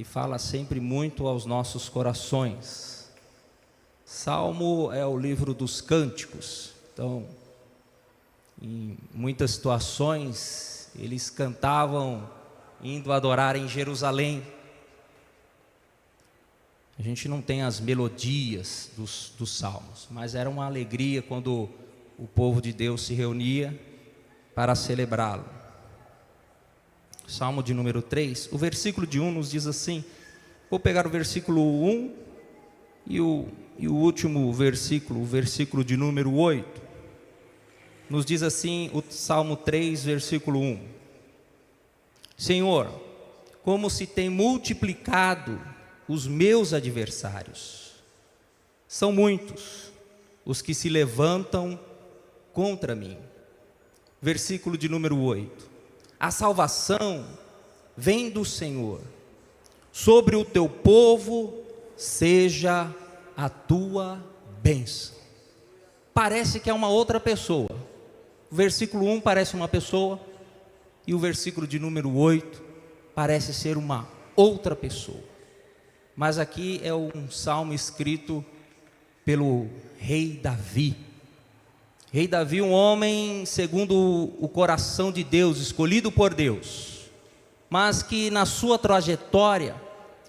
fala sempre muito aos nossos corações. Salmo é o livro dos cânticos. Então, em muitas situações, eles cantavam indo adorar em Jerusalém. A gente não tem as melodias dos salmos, mas era uma alegria quando o povo de Deus se reunia para celebrá-lo. Salmo de número 3, o versículo de 1 nos diz assim. Vou pegar o versículo 1 e o último versículo, o versículo de número 8. Nos diz assim o Salmo 3, versículo 1. Senhor, como se tem multiplicado os meus adversários. São muitos os que se levantam contra mim. Versículo de número 8. A salvação vem do Senhor. Sobre o teu povo seja a tua bênção. Parece que é uma outra pessoa. O versículo 1 parece uma pessoa e o versículo de número 8 parece ser uma outra pessoa. Mas aqui é um salmo escrito pelo rei Davi. Rei Davi, um homem segundo o coração de Deus, escolhido por Deus, mas que na sua trajetória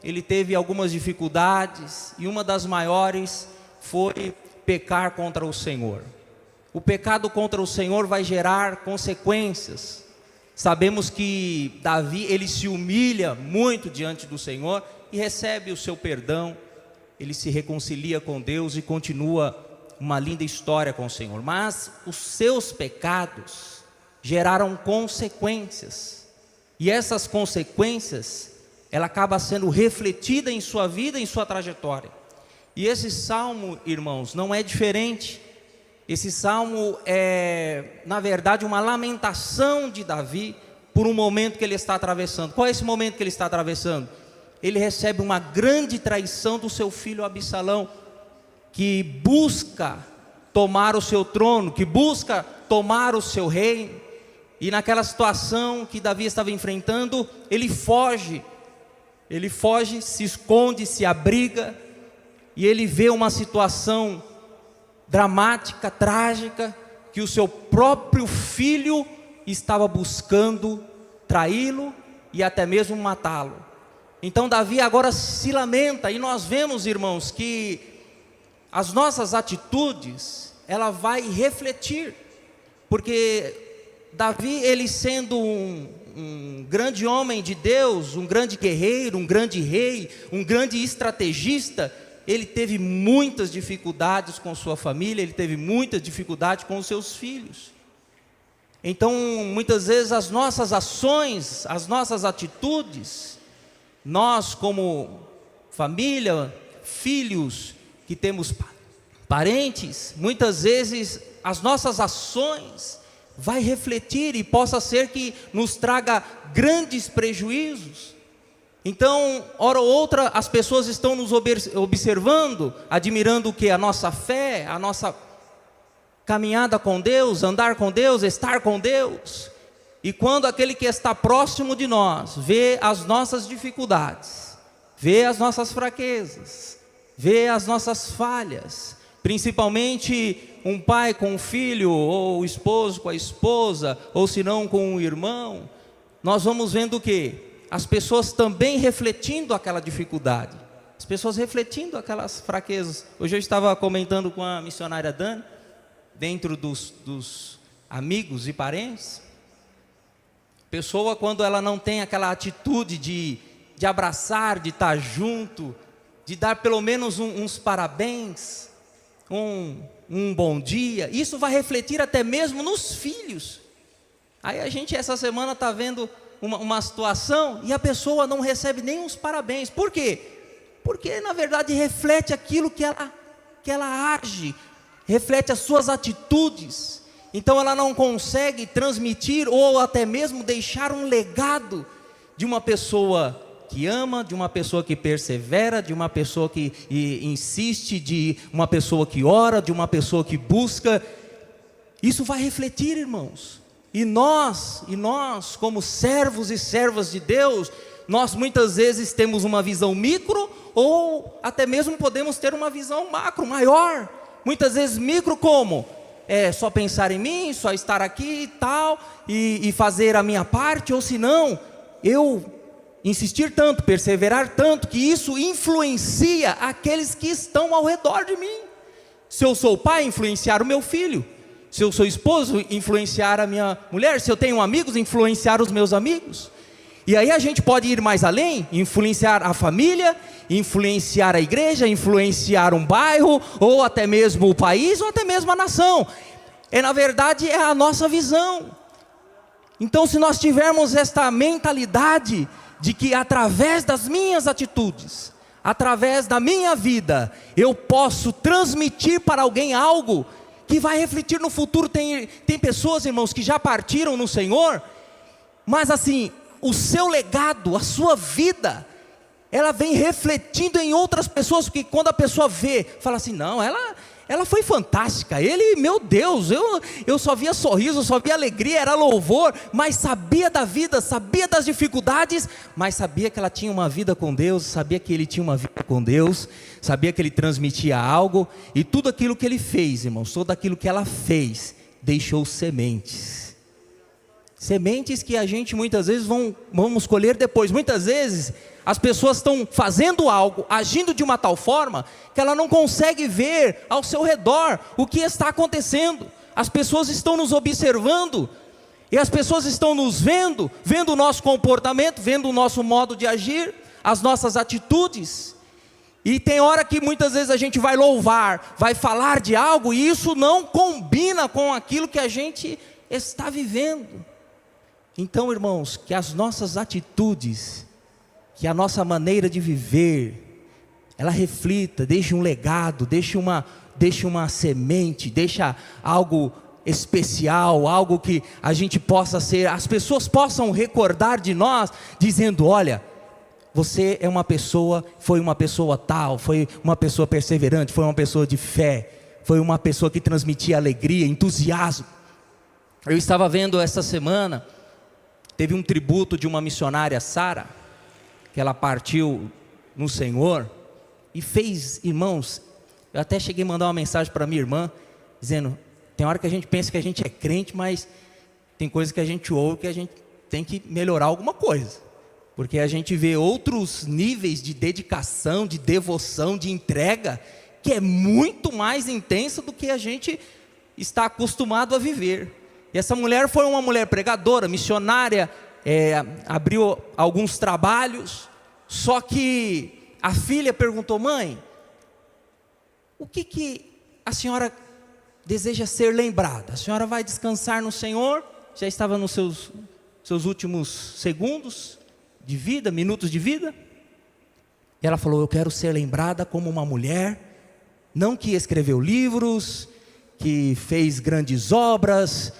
ele teve algumas dificuldades, e uma das maiores foi pecar contra o Senhor. O pecado contra o Senhor vai gerar consequências. Sabemos que Davi, ele se humilha muito diante do Senhor e recebe o seu perdão, ele se reconcilia com Deus e continua uma linda história com o Senhor. Mas os seus pecados geraram consequências, e essas consequências, ela acaba sendo refletida em sua vida, em sua trajetória. E esse salmo, irmãos, não é diferente. Esse salmo é, na verdade, uma lamentação de Davi por um momento que ele está atravessando. Qual é esse momento que ele está atravessando? Ele recebe uma grande traição do seu filho Absalão, que busca tomar o seu trono, que busca tomar o seu reino. E naquela situação que Davi estava enfrentando, ele foge, se esconde, se abriga, e ele vê uma situação dramática, trágica, que o seu próprio filho estava buscando traí-lo e até mesmo matá-lo. Então Davi agora se lamenta, e nós vemos, irmãos, que as nossas atitudes, ela vai refletir, porque Davi, ele sendo um grande homem de Deus, um grande guerreiro, um grande rei, um grande estrategista, ele teve muitas dificuldades com sua família, ele teve muita dificuldade com os seus filhos. Então, muitas vezes as nossas ações, as nossas atitudes, nós como família, filhos, que temos parentes, muitas vezes as nossas ações vai refletir e possa ser que nos traga grandes prejuízos. Então, hora ou outra, as pessoas estão nos observando, admirando o que? A nossa fé, a nossa caminhada com Deus, andar com Deus, estar com Deus. E quando aquele que está próximo de nós vê as nossas dificuldades, vê as nossas fraquezas, vê as nossas falhas, principalmente um pai com o filho, ou o esposo com a esposa, ou se não com um irmão, nós vamos vendo o quê? As pessoas também refletindo aquela dificuldade, as pessoas refletindo aquelas fraquezas. Hoje eu estava comentando com a missionária Dani, dentro dos amigos e parentes, pessoa quando ela não tem aquela atitude de abraçar, de estar junto, de dar pelo menos uns parabéns, um bom dia, isso vai refletir até mesmo nos filhos. Aí a gente essa semana está vendo uma situação e a pessoa não recebe nem uns parabéns. Por quê? Porque na verdade reflete aquilo que ela age, reflete as suas atitudes. Então ela não consegue transmitir ou até mesmo deixar um legado de uma pessoa que ama, de uma pessoa que persevera, de uma pessoa que insiste, de uma pessoa que ora, de uma pessoa que busca. Isso vai refletir, irmãos. E nós como servos e servas de Deus, nós muitas vezes temos uma visão micro, ou até mesmo podemos ter uma visão macro, maior. Muitas vezes micro como? Só pensar em mim, só estar aqui e tal, e fazer a minha parte, ou se não, eu insistir tanto, perseverar tanto, que isso influencia aqueles que estão ao redor de mim. Se eu sou pai, influenciar o meu filho. Se eu sou esposo, influenciar a minha mulher. Se eu tenho amigos, influenciar os meus amigos. E aí a gente pode ir mais além, influenciar a família, influenciar a igreja, influenciar um bairro, ou até mesmo o país, ou até mesmo a nação. Na verdade, é a nossa visão. Então, se nós tivermos esta mentalidade de que através das minhas atitudes, através da minha vida, eu posso transmitir para alguém algo que vai refletir no futuro. Tem pessoas, irmãos, que já partiram no Senhor, mas assim, o seu legado, a sua vida, ela vem refletindo em outras pessoas, porque quando a pessoa vê, fala assim, não, ela foi fantástica, meu Deus, eu só via sorriso, só via alegria, era louvor, mas sabia da vida, sabia das dificuldades, mas sabia que ela tinha uma vida com Deus, sabia que ele tinha uma vida com Deus, sabia que ele transmitia algo, e tudo aquilo que ele fez, irmãos, tudo aquilo que ela fez, deixou sementes. Sementes que a gente muitas vezes vamos colher depois. Muitas vezes as pessoas estão fazendo algo, agindo de uma tal forma, que ela não consegue ver ao seu redor o que está acontecendo. As pessoas estão nos observando, e as pessoas estão nos vendo o nosso comportamento, vendo o nosso modo de agir, as nossas atitudes. E tem hora que muitas vezes a gente vai louvar, vai falar de algo, e isso não combina com aquilo que a gente está vivendo. Então, irmãos, que as nossas atitudes, que a nossa maneira de viver, ela reflita, deixe um legado, deixe uma semente, deixa algo especial, algo que a gente possa ser, as pessoas possam recordar de nós, dizendo, olha, você é uma pessoa, foi uma pessoa tal, foi uma pessoa perseverante, foi uma pessoa de fé, foi uma pessoa que transmitia alegria, entusiasmo. Eu estava vendo essa semana, teve um tributo de uma missionária, Sara, que ela partiu no Senhor, e fez, irmãos, eu até cheguei a mandar uma mensagem para minha irmã, dizendo, tem hora que a gente pensa que a gente é crente, mas tem coisa que a gente ouve que a gente tem que melhorar alguma coisa, porque a gente vê outros níveis de dedicação, de devoção, de entrega, que é muito mais intensa do que a gente está acostumado a viver. E essa mulher foi uma mulher pregadora, missionária, abriu alguns trabalhos, só que a filha perguntou, mãe, o que a senhora deseja ser lembrada? A senhora vai descansar no Senhor, já estava nos seus últimos segundos de vida, minutos de vida, e ela falou, eu quero ser lembrada como uma mulher, não que escreveu livros, que fez grandes obras,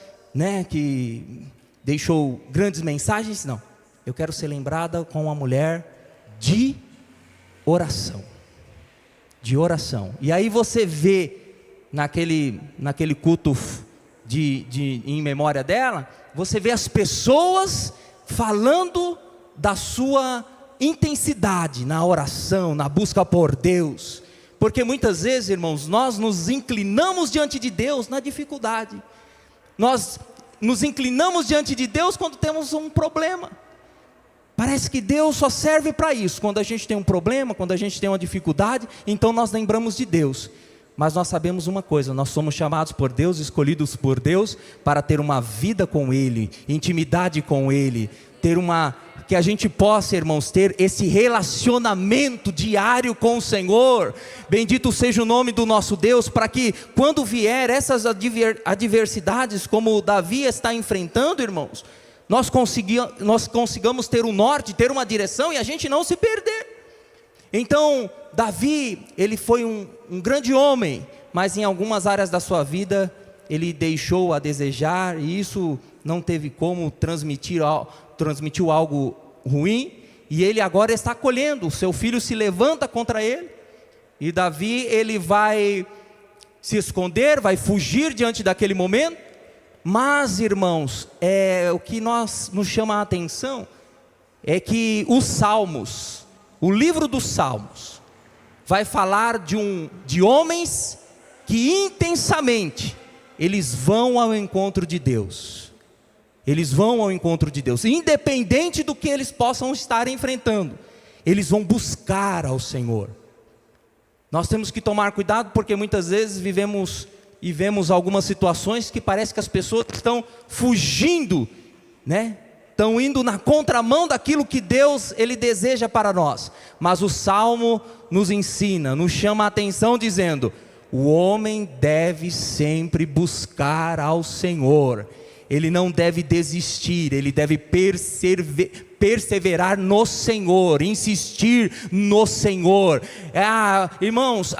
que deixou grandes mensagens, não, eu quero ser lembrada como uma mulher de oração, e aí você vê, naquele culto em memória dela, você vê as pessoas falando da sua intensidade na oração, na busca por Deus, porque muitas vezes, irmãos, nós nos inclinamos diante de Deus na dificuldade, nós nos inclinamos diante de Deus quando temos um problema, parece que Deus só serve para isso, quando a gente tem um problema, quando a gente tem uma dificuldade, então nós lembramos de Deus, mas nós sabemos uma coisa, nós somos chamados por Deus, escolhidos por Deus, para ter uma vida com Ele, intimidade com Ele, que a gente possa, irmãos, ter esse relacionamento diário com o Senhor. Bendito seja o nome do nosso Deus, para que quando vier essas adversidades, como Davi está enfrentando, irmãos, nós consigamos ter um norte, ter uma direção, e a gente não se perder. Então, Davi, ele foi um grande homem, mas em algumas áreas da sua vida, ele deixou a desejar, e isso não teve como transmitiu algo ruim, e ele agora está colhendo, seu filho se levanta contra ele, e Davi, ele vai se esconder, vai fugir diante daquele momento, mas irmãos, o que nos chama a atenção, é que os Salmos, o livro dos Salmos, vai falar de homens que intensamente eles vão ao encontro de Deus. Eles vão ao encontro de Deus, independente do que eles possam estar enfrentando, eles vão buscar ao Senhor. Nós temos que tomar cuidado, porque muitas vezes vivemos e vemos algumas situações que parece que as pessoas estão fugindo, né? Estão indo na contramão daquilo que Deus Ele deseja para nós. Mas o Salmo nos ensina, nos chama a atenção dizendo: o homem deve sempre buscar ao Senhor. Ele não deve desistir, ele deve perseverar no Senhor, insistir no Senhor. Irmãos,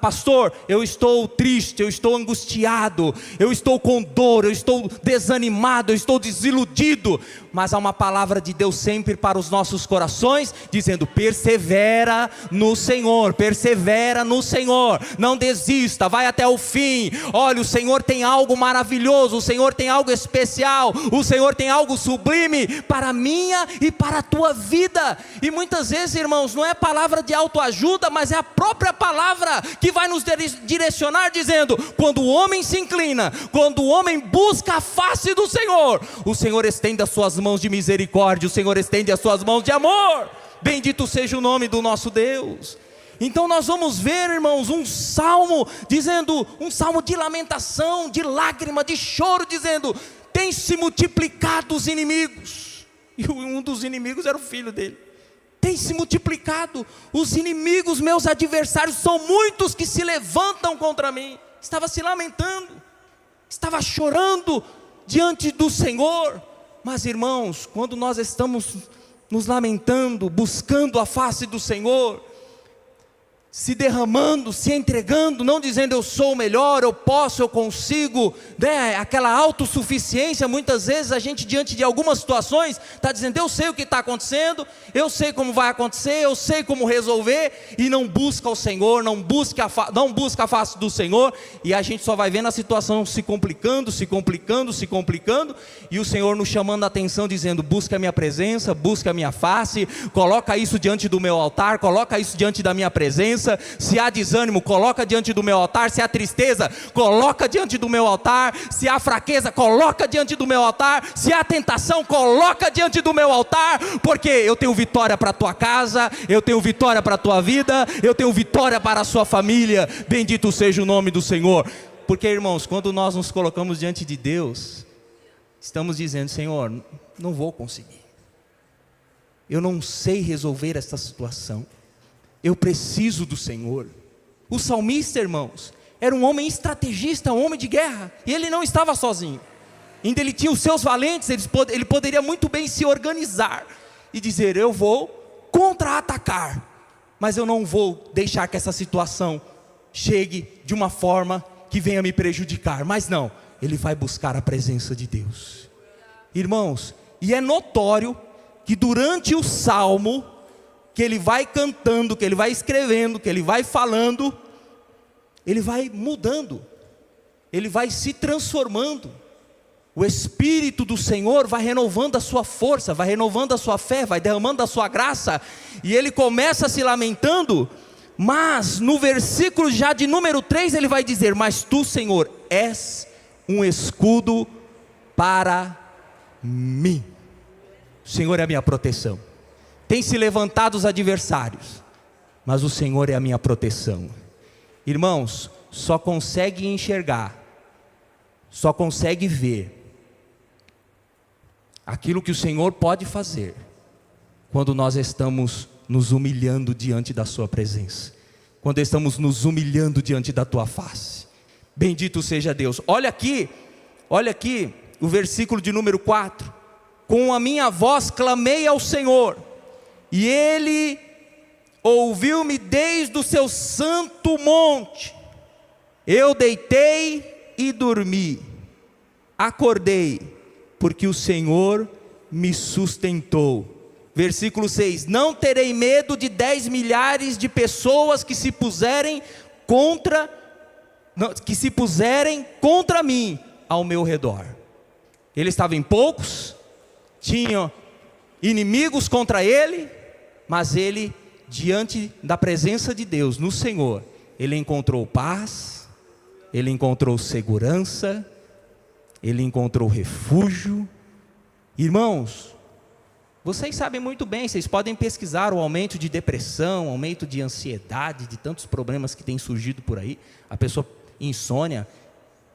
pastor, eu estou triste, eu estou angustiado, eu estou com dor, eu estou desanimado, eu estou desiludido. Mas há uma palavra de Deus sempre para os nossos corações, dizendo: persevera no Senhor, persevera no Senhor, não desista, vai até o fim. Olha, o Senhor tem algo maravilhoso, o Senhor tem algo especial, o Senhor tem algo sublime para a minha e para a tua vida. E muitas vezes, irmãos, não é palavra de autoajuda, mas é a própria palavra que vai nos direcionar, dizendo: quando o homem se inclina, quando o homem busca a face do Senhor, o Senhor estende as suas mãos de misericórdia, o Senhor estende as suas mãos de amor. Bendito seja o nome do nosso Deus. Então nós vamos ver, irmãos, um salmo dizendo, um salmo de lamentação, de lágrima, de choro, dizendo: tem se multiplicado os inimigos. E um dos inimigos era o filho dele. Tem se multiplicado os inimigos, meus adversários são muitos que se levantam contra mim. Estava se lamentando, estava chorando diante do Senhor. Mas, irmãos, quando nós estamos nos lamentando, buscando a face do Senhor, se derramando, se entregando, não dizendo eu sou o melhor, eu posso, eu consigo, né? Aquela autossuficiência, muitas vezes a gente diante de algumas situações está dizendo eu sei o que está acontecendo, eu sei como vai acontecer, eu sei como resolver, e não busca o Senhor, não busca a face do Senhor, e a gente só vai vendo a situação se complicando, e o Senhor nos chamando a atenção, dizendo: busca a minha presença, busca a minha face, coloca isso diante do meu altar, coloca isso diante da minha presença. Se há desânimo, coloca diante do meu altar. Se há tristeza, coloca diante do meu altar. Se há fraqueza, coloca diante do meu altar. Se há tentação, coloca diante do meu altar, porque eu tenho vitória para a tua casa, eu tenho vitória para a tua vida, eu tenho vitória para a sua família. Bendito seja o nome do Senhor. Porque, irmãos, quando nós nos colocamos diante de Deus, estamos dizendo: Senhor, não vou conseguir, eu não sei resolver esta situação, eu preciso do Senhor. O salmista, irmãos, era um homem estrategista, um homem de guerra, e ele não estava sozinho. Ainda ele tinha os seus valentes, ele poderia muito bem se organizar e dizer: eu vou contra-atacar, mas eu não vou deixar que essa situação chegue de uma forma que venha me prejudicar. Mas não, ele vai buscar a presença de Deus. Irmãos, e é notório que durante o salmo, que ele vai cantando, que ele vai escrevendo, que ele vai falando, ele vai mudando, ele vai se transformando. O Espírito do Senhor vai renovando a sua força, vai renovando a sua fé, vai derramando a sua graça, e ele começa se lamentando, mas no versículo já de número 3 ele vai dizer: mas tu, Senhor, és um escudo para mim. O Senhor é a minha proteção. Tem se levantado os adversários, mas o Senhor é a minha proteção. Irmãos, só consegue enxergar, só consegue ver aquilo que o Senhor pode fazer quando nós estamos nos humilhando diante da sua presença, quando estamos nos humilhando diante da tua face. Bendito seja Deus. Olha aqui o versículo de número 4: com a minha voz clamei ao Senhor, e Ele ouviu-me desde o seu santo monte. Eu deitei e dormi, acordei, porque o Senhor me sustentou. Versículo 6: não terei medo de 10 milhares de pessoas que se puserem contra mim ao meu redor. Ele estava em poucos, tinha inimigos contra ele, mas ele, diante da presença de Deus, no Senhor, ele encontrou paz, ele encontrou segurança, ele encontrou refúgio. Irmãos, vocês sabem muito bem, vocês podem pesquisar o aumento de depressão, aumento de ansiedade, de tantos problemas que têm surgido por aí, a pessoa insônia.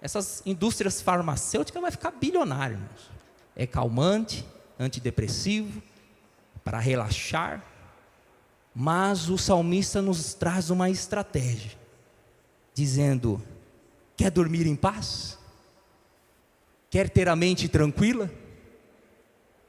Essas indústrias farmacêuticas vai ficar bilionária, irmãos. É calmante, antidepressivo, para relaxar. Mas o salmista nos traz uma estratégia, dizendo: quer dormir em paz? Quer ter a mente tranquila?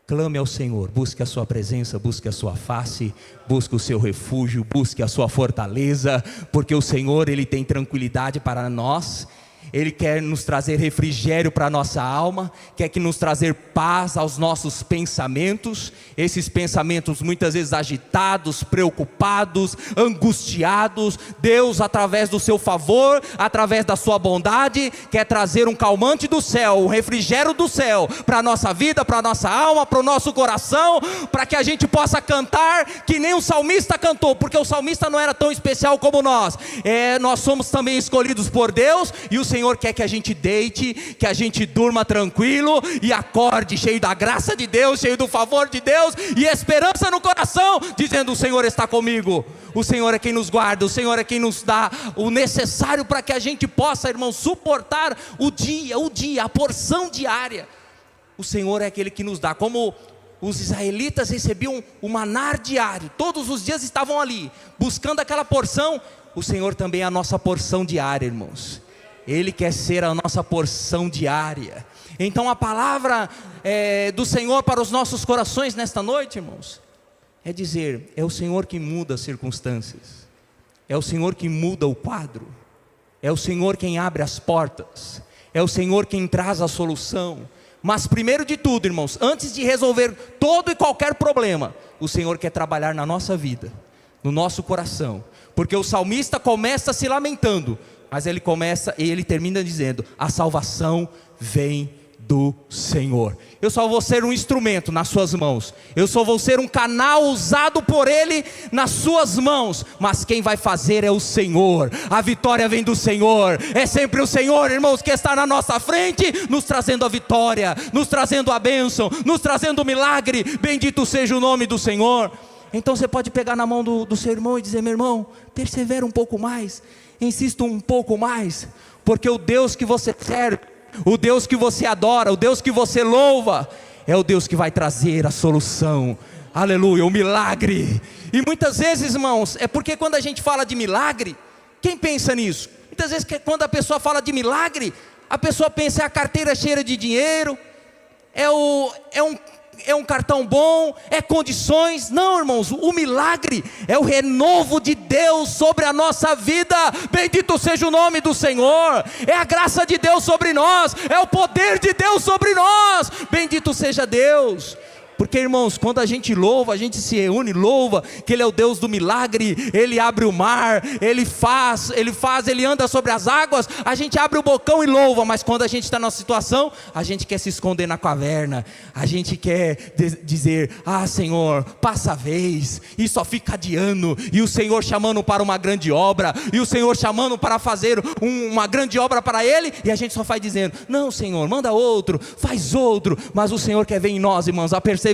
Clame ao Senhor, busque a sua presença, busque a sua face, busque o seu refúgio, busque a sua fortaleza, porque o Senhor, Ele tem tranquilidade para nós. Ele quer nos trazer refrigério para a nossa alma, quer que nos trazer paz aos nossos pensamentos, esses pensamentos muitas vezes agitados, preocupados, angustiados. Deus, através do seu favor, através da sua bondade, quer trazer um calmante do céu, um refrigério do céu, para a nossa vida, para a nossa alma, para o nosso coração, para que a gente possa cantar que nem o salmista cantou, porque o salmista não era tão especial como nós. Nós somos também escolhidos por Deus, e o Senhor quer que a gente deite, que a gente durma tranquilo e acorde cheio da graça de Deus, cheio do favor de Deus e esperança no coração, dizendo: o Senhor está comigo, o Senhor é quem nos guarda, o Senhor é quem nos dá o necessário para que a gente possa, irmão, suportar o dia, a porção diária. O Senhor é aquele que nos dá, como os israelitas recebiam o maná diário, todos os dias estavam ali, buscando aquela porção. O Senhor também é a nossa porção diária, irmãos. Ele quer ser a nossa porção diária. Então a palavra do Senhor para os nossos corações nesta noite, irmãos, é dizer: é o Senhor que muda as circunstâncias, é o Senhor que muda o quadro, é o Senhor quem abre as portas, é o Senhor quem traz a solução. Mas primeiro de tudo, irmãos, antes de resolver todo e qualquer problema, o Senhor quer trabalhar na nossa vida, no nosso coração, porque o salmista começa se lamentando, mas ele termina dizendo: a salvação vem do Senhor. Eu só vou ser um instrumento nas suas mãos, eu só vou ser um canal usado por Ele nas suas mãos, mas quem vai fazer é o Senhor. A vitória vem do Senhor, é sempre o Senhor, irmãos, que está na nossa frente, nos trazendo a vitória, nos trazendo a bênção, nos trazendo o milagre. Bendito seja o nome do Senhor. Então você pode pegar na mão do seu irmão e dizer: meu irmão, persevera um pouco mais, insista um pouco mais, porque o Deus que você serve, o Deus que você adora, o Deus que você louva, é o Deus que vai trazer a solução, aleluia, o milagre. E muitas vezes, irmãos, é porque quando a gente fala de milagre, quem pensa nisso? Muitas vezes quando a pessoa fala de milagre, a pessoa pensa: é a carteira cheia de dinheiro, é um cartão bom, é condições. Não, irmãos, o milagre é o renovo de Deus sobre a nossa vida. Bendito seja o nome do Senhor. É a graça de Deus sobre nós, é o poder de Deus sobre nós. Bendito seja Deus. Porque, irmãos, quando a gente louva, a gente se reúne, louva, que Ele é o Deus do milagre. Ele abre o mar, Ele anda sobre as águas, a gente abre o bocão e louva. Mas quando a gente está numa situação, a gente quer se esconder na caverna, a gente quer dizer: ah, Senhor, passa a vez, e só fica adiando, e o Senhor chamando para uma grande obra, e o Senhor chamando para fazer uma grande obra para Ele, e a gente só vai dizendo: não, Senhor, manda outro, faz outro. Mas o Senhor quer ver em nós, irmãos, a perseverança.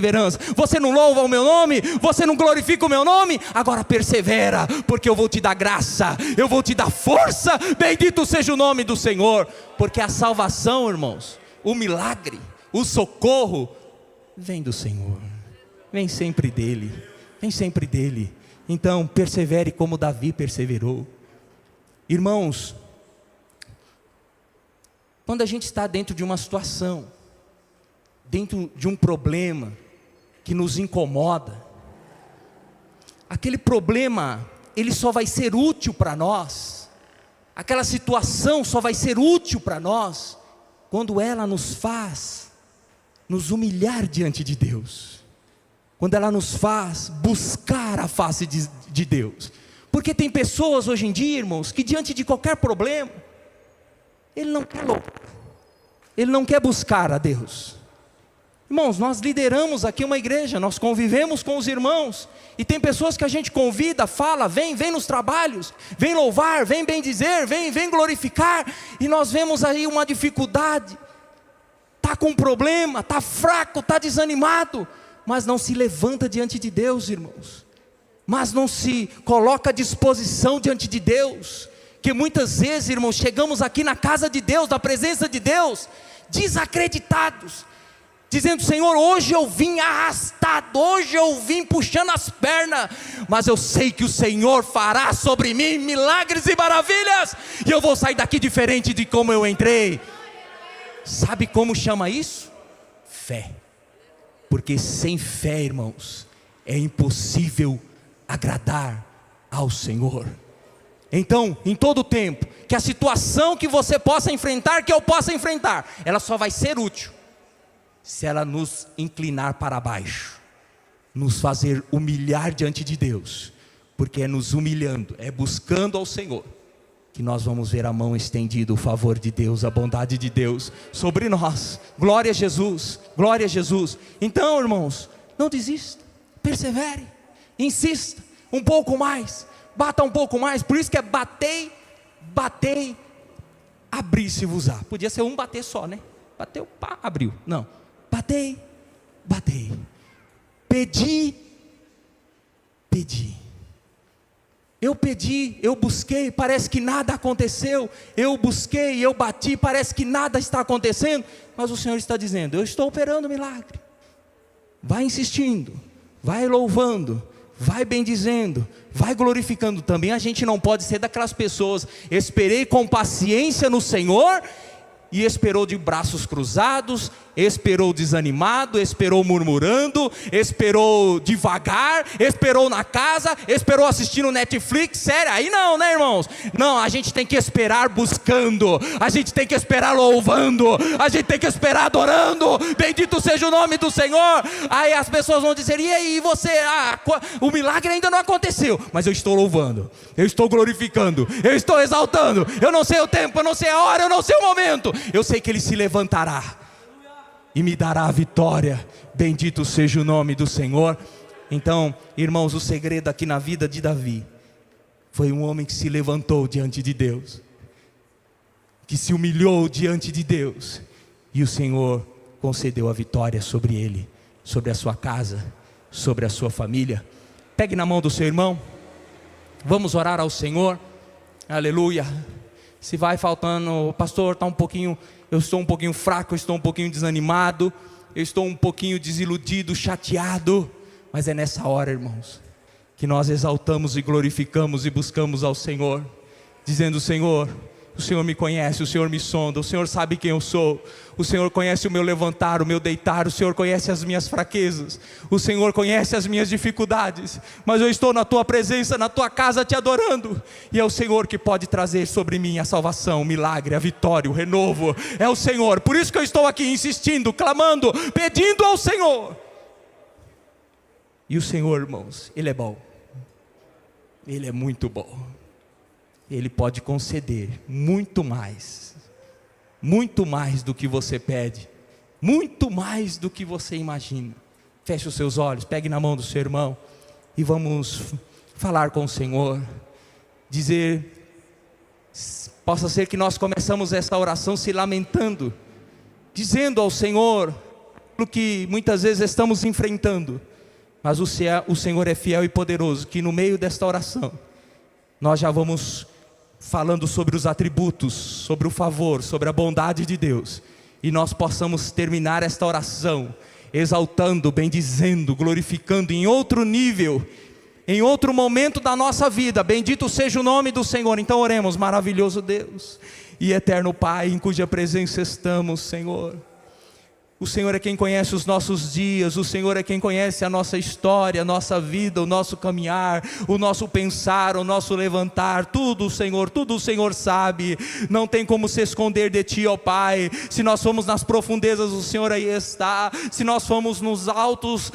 Você não louva o meu nome, você não glorifica o meu nome, agora persevera, porque eu vou te dar graça, eu vou te dar força. Bendito seja o nome do Senhor. Porque a salvação, irmãos, o milagre, o socorro vem do Senhor, vem sempre dEle, vem sempre dEle. Então persevere como Davi perseverou. Irmãos, quando a gente está dentro de uma situação, dentro de um problema que nos incomoda, aquele problema, ele só vai ser útil para nós, aquela situação só vai ser útil para nós, quando ela nos faz nos humilhar diante de Deus, quando ela nos faz buscar a face de Deus. Porque tem pessoas hoje em dia, irmãos, que diante de qualquer problema, ele não quer louvar, ele não quer buscar a Deus, Irmãos, nós lideramos aqui uma igreja, nós convivemos com os irmãos, e tem pessoas que a gente convida, fala, vem nos trabalhos, vem louvar, vem bendizer, vem glorificar, e nós vemos aí uma dificuldade, está com um problema, está fraco, está desanimado, mas não se levanta diante de Deus, irmãos, mas não se coloca à disposição diante de Deus, que muitas vezes, irmãos, chegamos aqui na casa de Deus, na presença de Deus, desacreditados, dizendo: Senhor, hoje eu vim arrastado, hoje eu vim puxando as pernas, mas eu sei que o Senhor fará sobre mim milagres e maravilhas, e eu vou sair daqui diferente de como eu entrei. Sabe como chama isso? Fé. Porque sem fé, irmãos, é impossível agradar ao Senhor. Então, em todo tempo, que a situação que você possa enfrentar, que eu possa enfrentar, ela só vai ser útil se ela nos inclinar para baixo, nos fazer humilhar diante de Deus, porque é nos humilhando, é buscando ao Senhor, que nós vamos ver a mão estendida, o favor de Deus, a bondade de Deus sobre nós. Glória a Jesus, glória a Jesus. Então, irmãos, não desista, persevere, insista um pouco mais, bata um pouco mais. Por isso que é batei, abrir-se-vos-á. Podia ser um bater só, né? Bateu, pá, abriu. Não, batei, pedi. Eu pedi, eu busquei, parece que nada aconteceu. Eu busquei, eu bati, parece que nada está acontecendo. Mas o Senhor está dizendo: eu estou operando milagre. Vai insistindo, vai louvando, vai bendizendo, vai glorificando. Também a gente não pode ser daquelas pessoas: esperei com paciência no Senhor, e esperou de braços cruzados, esperou desanimado, esperou murmurando, esperou devagar, esperou na casa, esperou assistindo Netflix. Sério, aí não, né, irmãos? Não, a gente tem que esperar buscando, a gente tem que esperar louvando, a gente tem que esperar adorando. Bendito seja o nome do Senhor. Aí as pessoas vão dizer: e aí você, o milagre ainda não aconteceu, mas eu estou louvando, eu estou glorificando, eu estou exaltando. Eu não sei o tempo, eu não sei a hora, eu não sei o momento, eu sei que Ele se levantará e me dará a vitória. Bendito seja o nome do Senhor. Então, irmãos, o segredo aqui na vida de Davi foi um homem que se levantou diante de Deus, que se humilhou diante de Deus, e o Senhor concedeu a vitória sobre ele, sobre a sua casa, sobre a sua família. Pegue na mão do seu irmão, vamos orar ao Senhor. Aleluia. Se vai faltando, pastor, eu estou um pouquinho fraco, eu estou um pouquinho desanimado, eu estou um pouquinho desiludido, chateado, mas é nessa hora, irmãos, que nós exaltamos e glorificamos e buscamos ao Senhor, dizendo: Senhor, o Senhor me conhece, o Senhor me sonda, o Senhor sabe quem eu sou, o Senhor conhece o meu levantar, o meu deitar, o Senhor conhece as minhas fraquezas, o Senhor conhece as minhas dificuldades, mas eu estou na Tua presença, na Tua casa te adorando, e é o Senhor que pode trazer sobre mim a salvação, o milagre, a vitória, o renovo. É o Senhor, por isso que eu estou aqui insistindo, clamando, pedindo ao Senhor. E o Senhor, irmãos, Ele é bom, Ele é muito bom. Ele pode conceder muito mais do que você pede, muito mais do que você imagina. Feche os seus olhos, pegue na mão do seu irmão e vamos falar com o Senhor, dizer, possa ser que nós começamos essa oração se lamentando, dizendo ao Senhor o que muitas vezes estamos enfrentando, mas o Senhor é fiel e poderoso, que no meio desta oração nós já vamos falando sobre os atributos, sobre o favor, sobre a bondade de Deus, e nós possamos terminar esta oração exaltando, bendizendo, glorificando em outro nível, em outro momento da nossa vida. Bendito seja o nome do Senhor. Então oremos. Maravilhoso Deus e eterno Pai, em cuja presença estamos, Senhor. O Senhor é quem conhece os nossos dias, o Senhor é quem conhece a nossa história, a nossa vida, o nosso caminhar, o nosso pensar, o nosso levantar, tudo o Senhor sabe, não tem como se esconder de Ti, ó Pai. Se nós fomos nas profundezas, o Senhor aí está, se nós fomos nos altos,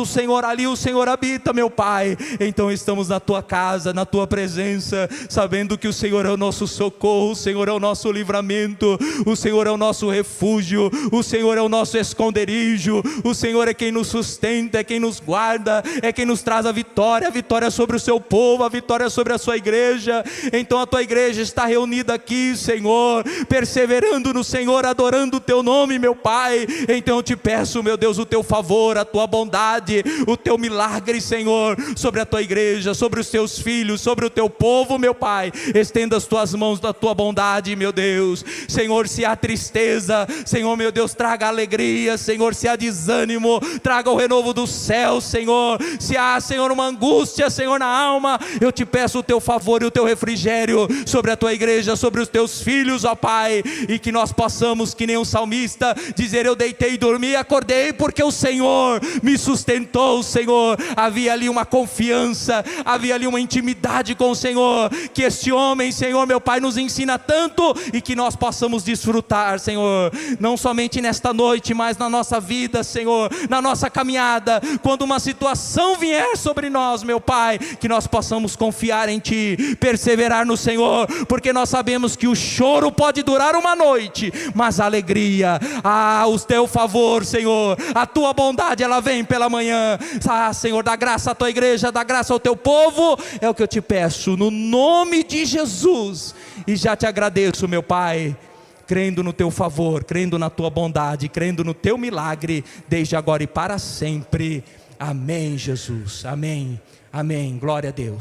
Senhor, ali o Senhor habita, meu Pai. Então estamos na Tua casa, na Tua presença, sabendo que o Senhor é o nosso socorro, o Senhor é o nosso livramento, o Senhor é o nosso refúgio, o Senhor é o nosso nosso esconderijo, o Senhor é quem nos sustenta, é quem nos guarda, é quem nos traz a vitória sobre o seu povo, a vitória sobre a sua igreja. Então a tua igreja está reunida aqui, Senhor, perseverando no Senhor, adorando o teu nome, meu Pai. Então eu te peço, meu Deus, o teu favor, a tua bondade, o teu milagre, Senhor, sobre a tua igreja, sobre os teus filhos, sobre o teu povo, meu Pai. Estenda as tuas mãos da tua bondade, meu Deus. Senhor, se há tristeza, Senhor, meu Deus, traga alegria. Senhor, se há desânimo, traga o renovo do céu, Senhor. Se há, Senhor, uma angústia, Senhor, na alma, eu te peço o teu favor e o teu refrigério sobre a tua igreja, sobre os teus filhos, ó Pai, e que nós possamos, que nem um salmista, dizer: eu deitei e dormi e acordei porque o Senhor me sustentou, Senhor. Havia ali uma confiança, havia ali uma intimidade com o Senhor, que este homem, Senhor, meu Pai, nos ensina tanto, e que nós possamos desfrutar, Senhor, não somente nesta noite, mas na nossa vida, Senhor, na nossa caminhada. Quando uma situação vier sobre nós, meu Pai, que nós possamos confiar em Ti, perseverar no Senhor, porque nós sabemos que o choro pode durar uma noite, mas a alegria, o teu favor, Senhor, a tua bondade, ela vem pela manhã. Senhor, dá graça à tua igreja, dá graça ao teu povo, é o que eu te peço, no nome de Jesus, e já te agradeço, meu Pai, crendo no teu favor, crendo na tua bondade, crendo no teu milagre, desde agora e para sempre. Amém, Jesus, amém, amém, glória a Deus.